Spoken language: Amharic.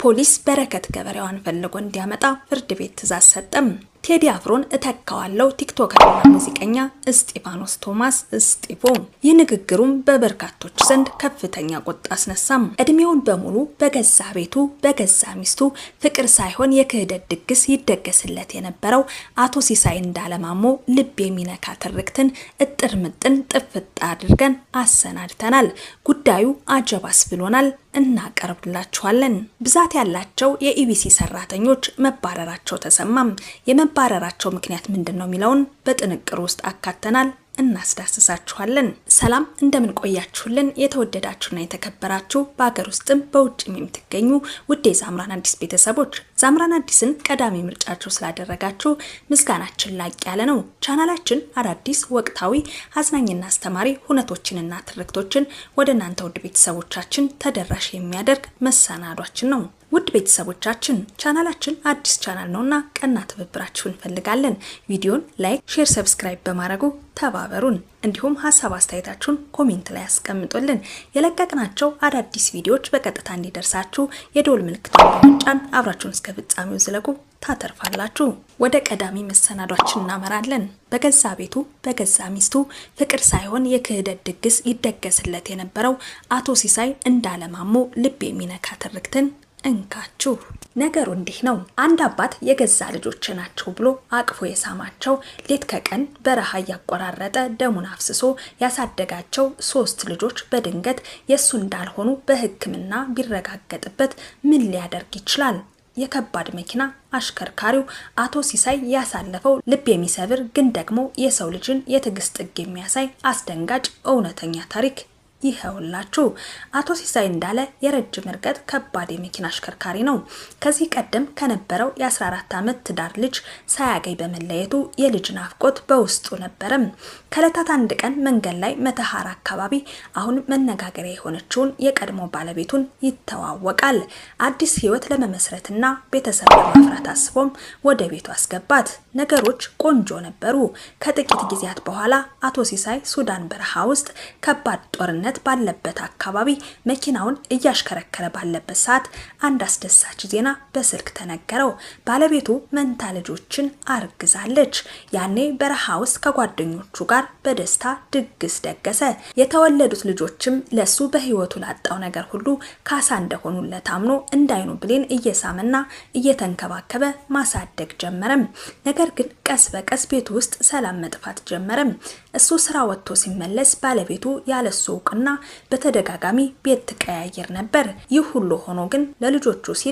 ፖሊስ በረከት ገበሬዋን ፈልጎ እንዲያመጣ ፍርድ ቤት ትዕዛዝ ሰጠም። ቴዲ አፍሮን እተካዋለው ቲክቶከርና ሙዚቀኛ እስጢፋኖስ ቶማስ እስጢፎ። ይንግግሩም በበርካቶች ዘንድ ከፍተኛ ቁጣ አስነሳም። እድሜውን በሙሉ በገዛ ቤቱ በገዛ ሚስቱ ፍቅር ሳይሆን የክህደት ድግስ ይደገስለት የነበረው አቶ ሲሳይ እንዳለማሞ ልብ የሚነካ ትርክትን እጥር ምጥን ጥፍጥ አድርገን አሰናድተናል። ጉዳዩ አጀባስ ብሎናል፣ እናቀርብላችኋለን። ብዛት ያላቸው የኢቢሲ ሰራተኞች መባረራቸው ተሰማም። የመባረራቸው ምክንያት ምንድነው የሚለውን በጥንቅር ውስጥ አካተናል፣ እናስዳስሳችኋለን። ሰላም እንደምን ቆያችሁልን? የተወደዳችሁና የተከበራችሁ በአገር ውስጥም በውጭም የምትገኙ ውድ የዛምራን አዲስ ቤተሰቦች ዛምራን አዲስን ቀዳሚ ምርጫችሁ ስላደረጋችሁ ምስጋናችን ላቅ ያለ ነው። ቻናላችን አዳዲስ ወቅታዊ አዝናኝና አስተማሪ ሁነቶችንና ትርክቶችን ወደ እናንተ ውድ ቤተሰቦቻችን ተደራሽ የሚያደርግ መሰናዷችን ነው። ውድ ቤተሰቦቻችን ቻናላችን አዲስ ቻናል ነውና ቀና ትብብራችሁን እንፈልጋለን። ቪዲዮን ላይክ፣ ሼር፣ ሰብስክራይብ በማድረግ ተባበሩን። እንዲሁም ሐሳብ አስተያየታችሁን ኮሜንት ላይ አስቀምጡልን። የለቀቅናቸው አዳዲስ ቪዲዮዎች በቀጥታ እንዲደርሳችሁ የደወል ምልክቱን በመጫን አብራችሁን እስከ ፍጻሜው ዝለቁ፣ ታተርፋላችሁ። ወደ ቀዳሚ መሰናዷችን እናመራለን። በገዛ ቤቱ በገዛ ሚስቱ ፍቅር ሳይሆን የክህደት ድግስ ይደገስለት የነበረው አቶ ሲሳይ እንዳለማሞ ልብ የሚነካ ትርክትን እንካችሁ። ነገሩ እንዲህ ነው። አንድ አባት የገዛ ልጆች ናቸው ብሎ አቅፎ የሳማቸው ሌት ከቀን በረሃ ያቆራረጠ ደሙን አፍስሶ ያሳደጋቸው 3 ልጆች በድንገት የሱ እንዳልሆኑ በሕክምና ቢረጋገጥበት ምን ሊያደርግ ይችላል? የከባድ መኪና አሽከርካሪው አቶ ሲሳይ ያሳለፈው ልብ የሚሰብር ግን ደግሞ የሰው ልጅን የትዕግስት ጥግ የሚያሳይ አስደንጋጭ እውነተኛ ታሪክ ይኸውላችሁ። አቶ ሲሳይ እንዳለ የረጅም ርቀት ከባድ የመኪና አሽከርካሪ ነው። ከዚህ ቀደም ከነበረው የ14 ዓመት ትዳር ልጅ ሳያገኝ በመለየቱ የልጅ ናፍቆት በውስጡ ነበረም። ከዕለታት አንድ ቀን መንገድ ላይ መተሃራ አካባቢ አሁን መነጋገሪያ የሆነችውን የቀድሞ ባለቤቱን ይተዋወቃል። አዲስ ህይወት ለመመስረትና ቤተሰብ ለማፍራት አስቦም ወደ ቤቱ አስገባት። ነገሮች ቆንጆ ነበሩ። ከጥቂት ጊዜያት በኋላ አቶ ሲሳይ ሱዳን በረሃ ውስጥ ከባድ ጦርነት ባለበት አካባቢ መኪናውን እያሽከረከረ ባለበት ሰዓት አንድ አስደሳች ዜና በስልክ ተነገረው። ባለቤቱ መንታ ልጆችን አርግዛለች። ያኔ በረሃ ውስጥ ከጓደኞቹ ጋር በደስታ ድግስ ደገሰ። የተወለዱት ልጆችም ለሱ በህይወቱ ላጣው ነገር ሁሉ ካሳ እንደሆኑለት አምኖ እንዳይኑ ብሌን እየሳመና እየተንከባከበ ማሳደግ ጀመረም። ነገር ግን ቀስ በቀስ ቤቱ ውስጥ ሰላም መጥፋት ጀመረም። እሱ ስራ ወጥቶ ሲመለስ ባለቤቱ ያለሱ እውቅና በተደጋጋሚ ቤት ትቀያየር ነበር። ይህ ሁሉ ሆኖ ግን ለልጆቹ ሲል